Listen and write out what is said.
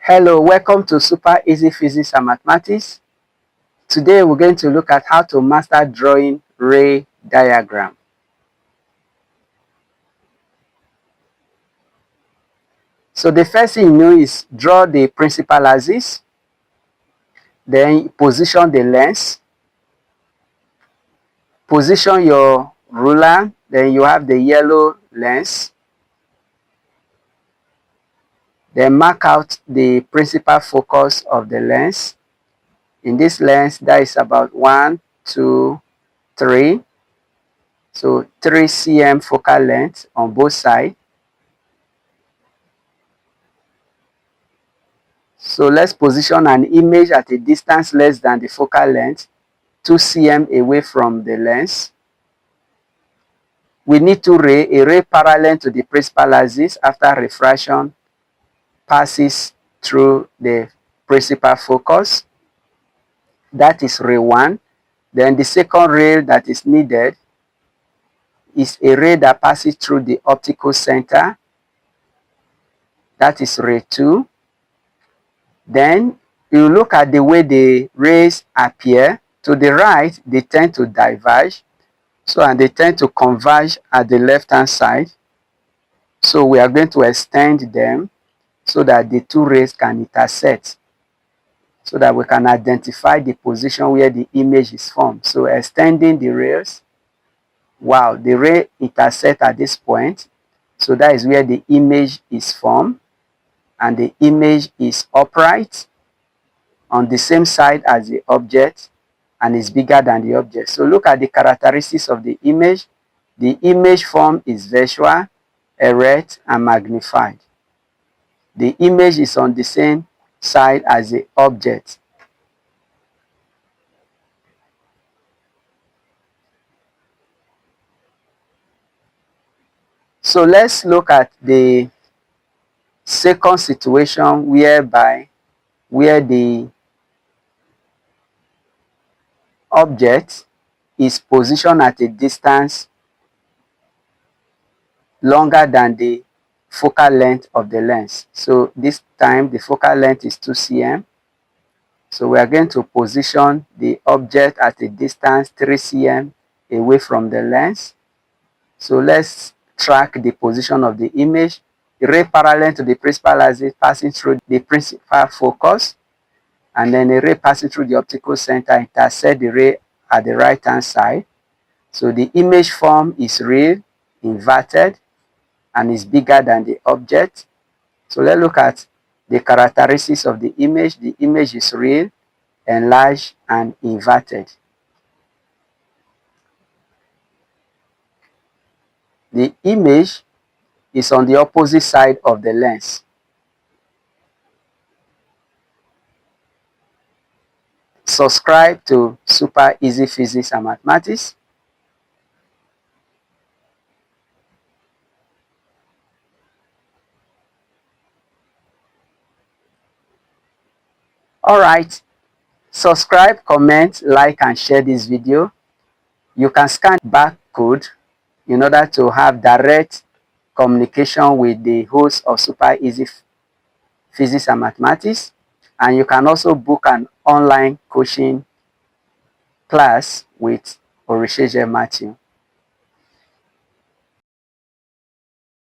Hello, welcome to Super Easy Physics and Mathematics. Today we're going to look at how to master drawing ray diagram. So the first thing you know is draw the principal axis, then position the lens, position your ruler, then you have the yellow lens, then mark out the principal focus of the lens. In this lens, that is about 1, 2, 3. So 3 cm focal length on both sides. So let's position an image at a distance less than the focal length, 2 cm away from the lens. We need a ray parallel to the principal axis after refraction passes through the principal focus. That is ray 1. Then the second ray that is needed is a ray that passes through the optical center. That is ray 2. Then you look at the way the rays appear. To the right, they tend to diverge. So, and they tend to converge at the left-hand side. So, we are going to extend them so that the two rays can intersect, so that we can identify the position where the image is formed. So, extending the rays, wow, the ray intersect at this point. So, that is where the image is formed. And the image is upright on the same side as the object and is bigger than the object. So look at the characteristics of the image. The image form is visual, erect, and magnified. The image is on the same side as the object. So let's look at the second situation where the object is positioned at a distance longer than the focal length of the lens. So this time the focal length is 2 cm. So we are going to position the object at a distance 3 cm away from the lens. So let's track the position of the image. The ray parallel to the principal axis passing through the principal focus, and then a ray passing through the optical center intersect the ray at the right hand side. So the image form is real, inverted, and is bigger than the object. So let's look at the characteristics of the image. The image is real, enlarged, and inverted. The image is on the opposite side of the lens. Subscribe to Super Easy Physics and Mathematics. Alright, subscribe, comment, like, and share this video. You can scan barcode in order to have direct communication with the host of Super Easy Physics and Mathematics. And you can also book an online coaching class with Orisheje Matthew.